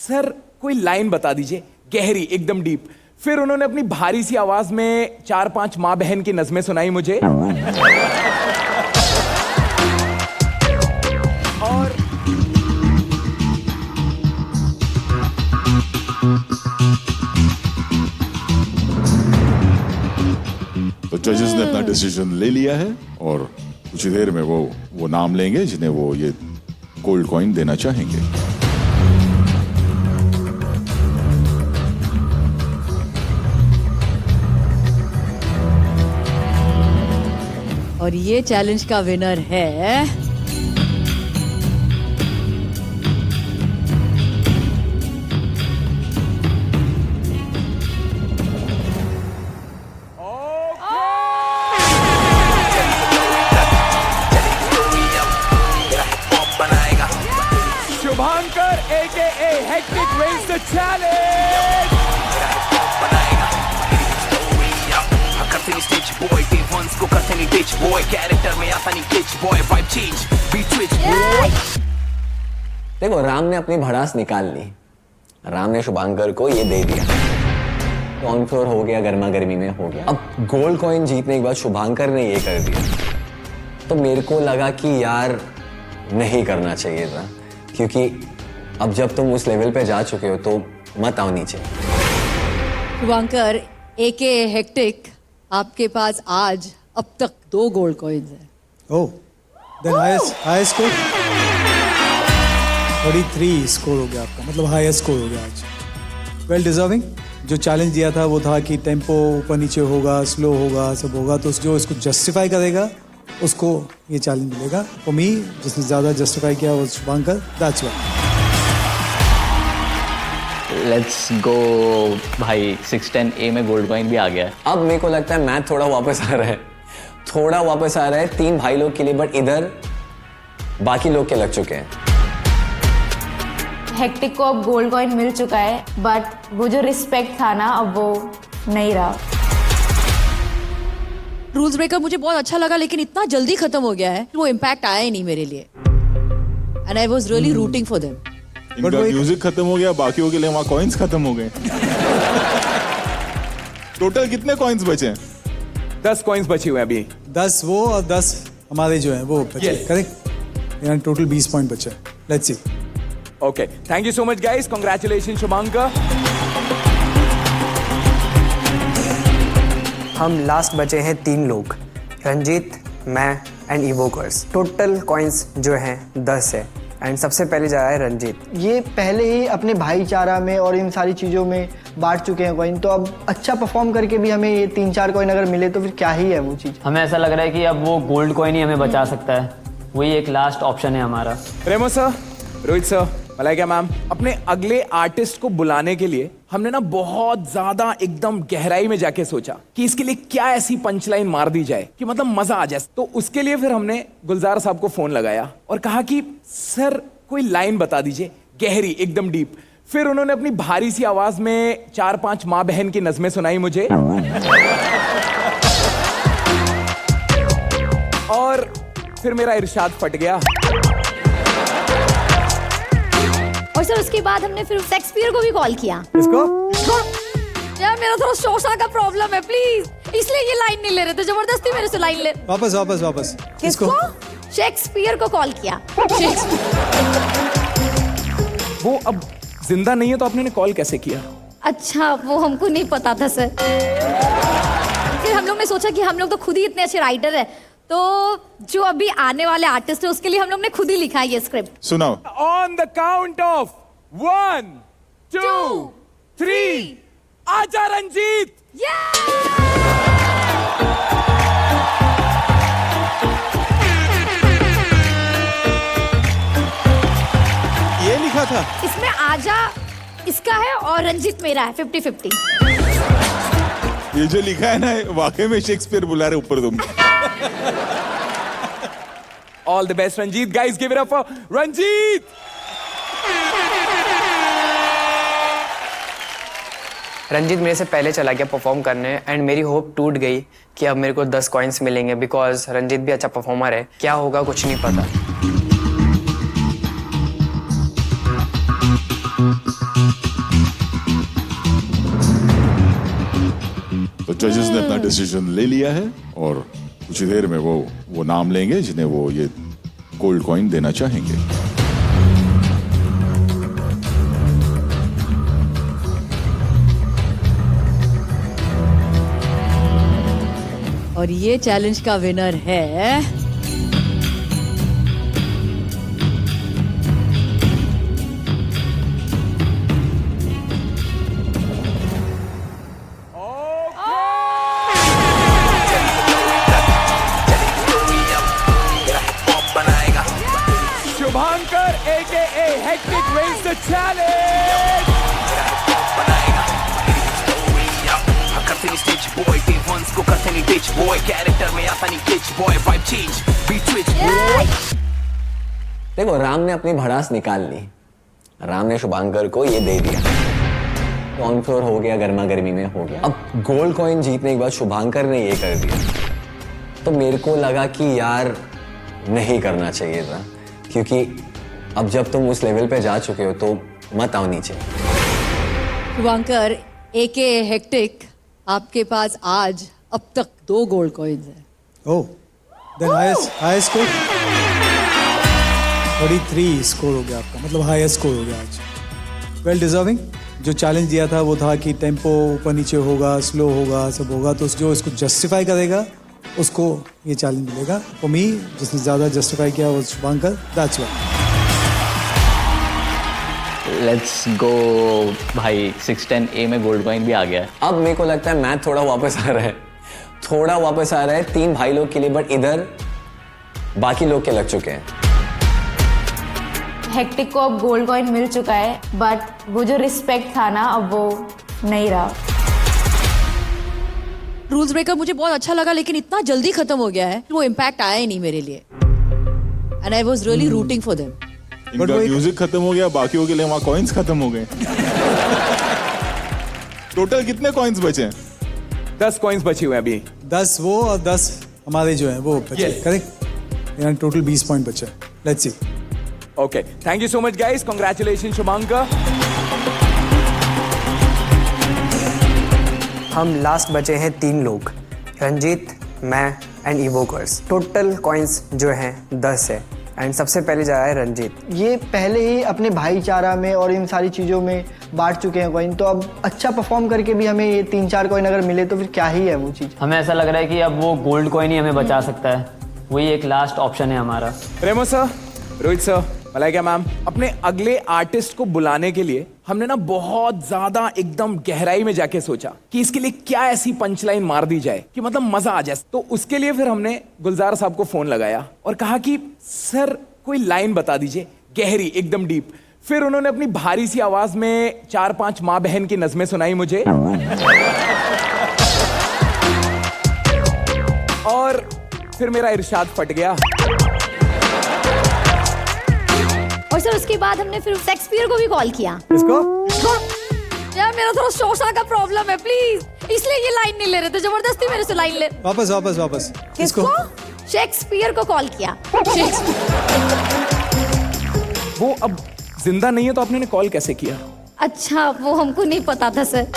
Sir कोई line बता दीजिए, गहरी एकदम डीप। फिर उन्होंने अपनी भारी सी आवाज में 4-5 माँ बहन की नज़में सुनाई मुझे। और तो जजेस ने अपना डिसीजन ले लिया है और कुछ ही देर में वो नाम लेंगे जिन्हें वो ये गोल्ड कॉइन देना चाहेंगे। और ये चैलेंज का विनर है Shubhankar AKA Hectic wins the challenge. देखो, राम ने अपनी भड़ास निकाल ली। राम ने शुभांकर को ये दे दिया, ऑन फ्लोर हो गया, गर्मा गर्मी में हो गया। अब गोल्ड कॉइन जीतने के बाद शुभांकर ने ये कर दिया, तो मेरे को लगा कि यार नहीं करना चाहिए था, क्योंकि अब जब तुम उस लेवल पे जा चुके हो तो मत आओ नीचे। शुभांकर AKA हेक्टिक, आपके पास आज अब तक 2 गोल्ड कॉइन्स हैं। ओह, देन हाईएस्ट स्कोर 43 स्कोर हो गया आपका, मतलब हाईएस्ट स्कोर हो गया आज। Well deserving. जो चैलेंज दिया था वो था कि टेम्पो ऊपर नीचे होगा, स्लो होगा, सब होगा, तो जो इसको जस्टिफाई करेगा उसको ये चैलेंज मिलेगा। फॉर मी, जिसने ज्यादा जस्टिफाई किया वो Shubhankar, that's why. Let's go भाई, 610A में गोल्ड कॉइन भी आ गया है। अब मेरे को लगता है मैथ थोड़ा वापस आ रहा है, थोड़ा वापस आ रहा है 3 भाई लोग के लिए, बट इधर बाकी लोग के लग चुके हैं। हेक्टिक को अब गोल्ड कॉइन मिल चुका है, बट वो जो रिस्पेक्ट था ना, अब वो नहीं रहा। रूल्स ब्रेकर मुझे बहुत अच्छा लगा, लेकिन इतना जल्दी खत्म हो गया है, वो इम्पैक्ट आया ही नहीं मेरे लिए। And I was really rooting for them. इनका म्यूजिक खत्म हो गया, बाकियों के लिए वहां कॉइन्स खत्म हो गए। टोटल कितने कॉइन्स बचे हैं? 10 कॉइन्स बचे हुए हैं अभी। 10 वो और 10 हमारे जो हैं वो बचे, करेक्ट? यानी टोटल 20 पॉइंट बचे। Let's see. Okay, thank you so much guys, congratulation Shubhankar. हम लास्ट बचे हैं 3 लोग, रंजीत, मैं एंड इवोकर्स। टोटल कॉइन्स जो हैं 10 है, एंड सबसे पहले जा रहा है रंजीत। ये पहले ही अपने भाईचारा में और इन सारी चीज़ों में बांट चुके हैं कॉइन, तो अब अच्छा परफॉर्म करके भी हमें ये 3-4 कॉइन अगर मिले तो फिर क्या ही है वो चीज़। हमें ऐसा लग रहा है कि अब वो गोल्ड कॉइन ही हमें बचा सकता है, वही एक लास्ट ऑप्शन है हमारा। Remo sir, Rohit sir, Malaika ma'am, अपने अगले आर्टिस्ट को बुलाने के लिए हमने ना बहुत ज्यादा एकदम गहराई में जाके सोचा कि इसके लिए क्या ऐसी पंचलाइन मार दी जाए कि मतलब मजा आ जाए। तो उसके लिए फिर हमने गुलजार साहब को फोन लगाया और कहा कि सर कोई लाइन बता दीजिए, गहरी एकदम डीप। फिर उन्होंने अपनी भारी सी आवाज में 4-5 माँ बहन की नज़में सुनाई मुझे। और फिर मेरा इरशाद फट गया। और सर उसके बाद हमने फिर शेक्सपियर को भी कॉल किया। इसको यार मेरा थोड़ा शोषा का प्रॉब्लम है, प्लीज, इसलिए ये लाइन नहीं ले रहे थे, जबरदस्ती मेरे से लाइन ले। वापस। किसको? शेक्सपियर को कॉल किया। वो अब जिंदा नहीं है तो आपने कॉल कैसे किया? अच्छा, वो हमको नहीं पता था सर। फिर हम लोग ने सोचा कि हम लोग तो खुद ही इतने अच्छे राइटर है, तो जो अभी आने वाले आर्टिस्ट है उसके लिए हम लोग ने खुद ही लिखा है ये स्क्रिप्ट। सुनाओ। ऑन द काउंट ऑफ 1, 2, 3, आजा रंजीत। ये लिखा था इसमें आजा इसका है और रंजीत मेरा है, 50-50। ये जो लिखा है ना, वाकई में शेक्सपियर बुला रहे ऊपर तुम। All the best, Ranjit. Guys, give it up for Ranjit. Ranjit मेरे से पहले चला गया परफॉर्म करने, एंड मेरी होप टूट गई कि अब मेरे को 10 कॉइन्स मिलेंगे, बिकॉज रंजीत भी अच्छा परफॉर्मर है। क्या होगा कुछ नहीं पता। जजेस ने अपना डिसीजन ले लिया है और कुछ ही देर में वो नाम लेंगे जिन्हें वो ये गोल्ड कॉइन देना चाहेंगे। और ये चैलेंज का विनर है Shubhankar AKA Hectic wins the challenge. देखो राम ने अपनी भड़ास निकाल ली। राम ने शुभांकर को ये दे दिया, ऑन फ्लोर हो गया, गर्मा गर्मी में हो गया। अब गोल्ड कॉइन जीतने के बाद शुभांकर ने ये कर दिया, तो मेरे को लगा कि यार नहीं करना चाहिए था, क्योंकि अब जब तुम उस लेवल पे जा चुके हो तो मत आओ नीचे। शुभांकर AKA हेक्टिक, आपके पास आज अब तक 2 गोल्ड कॉइन्स हैं। ओह, देन हाईएस्ट स्कोर 33 स्कोर हो गया आपका, मतलब हाईएस्ट स्कोर हो गया आज। Well deserving. जो चैलेंज दिया था वो था कि टेम्पो ऊपर नीचे होगा, स्लो होगा, सब होगा, तो जो इसको जस्टिफाई करेगा उसको ये चैलेंज मिलेगा। फॉर मी जिसने ज़्यादा जस्टिफाई किया वो Shubhankar, that's why. Let's go भाई, 610A में गोल्ड कॉइन भी आ गया है। अब मेरे को लगता है मैथ थोड़ा वापस आ रहा है, थोड़ा वापस आ रहा है 3 भाई लोग के लिए, बट इधर बाकी लोग के लग चुके हैं। हेक्टिक को अब गोल्ड कॉइन मिल चुका है, बट वो जो रिस्पेक्ट था ना अब वो नहीं रहा। रूल्स ब्रेकर मुझे बहुत अच्छा लगा, लेकिन इतना जल्दी खत्म हो गया है, वो इम्पैक्ट आया ही नहीं मेरे लिए। And I was really rooting for them. इनका म्यूजिक खत्म हो गया, बाकियों के लिए वहां कॉइन्स खत्म हो गए। टोटल कितने कॉइन्स बचे हैं? 10 कॉइन्स बची हुए हैं अभी। 10 वो और 10 हमारे जो हैं वो बचे, Yes. करेक्ट? यानी टोटल 20 पॉइंट बचे। Let's see. Okay, thank you so much guys. Congratulations Shubhankar. हम लास्ट बचे हैं 3 लोग, रंजीत, मैं एंड इवोकर्स। टोटल कॉइन्स जो हैं 10 है एंड सबसे पहले जा रहा है रंजीत। ये पहले ही अपने भाईचारा में और इन सारी चीज़ों में बांट चुके हैं कॉइन, तो अब अच्छा परफॉर्म करके भी हमें ये 3-4 कॉइन अगर मिले तो फिर क्या ही है वो चीज़। हमें ऐसा लग रहा है कि अब वो गोल्ड कॉइन ही हमें बचा सकता है, वही एक लास्ट ऑप्शन है हमारा। Remo sir, Rohit sir, Malaika ma'am, अपने अगले आर्टिस्ट को बुलाने के लिए हमने ना बहुत ज्यादा एकदम गहराई में जाके सोचा कि इसके लिए क्या ऐसी पंचलाइन मार दी जाए कि मतलब मजा आ जाए। तो उसके लिए फिर हमने गुलजार साहब को फोन लगाया और कहा कि सर कोई लाइन बता दीजिए गहरी, एकदम डीप। फिर उन्होंने अपनी भारी सी आवाज में 4-5 माँ बहन की नज़में सुनाई मुझे और फिर मेरा इरशाद फट गया। और सर उसके बाद हमने फिर शेक्सपियर को भी कॉल किया। इसको यार मेरा थोड़ा शोषा का प्रॉब्लम है, प्लीज, इसलिए ये लाइन नहीं ले रहे थे, जबरदस्ती मेरे से लाइन ले। वापस किसको? शेक्सपियर को कॉल किया। वो अब जिंदा नहीं है तो आपने कॉल कैसे किया? अच्छा वो हमको नहीं पता था सर।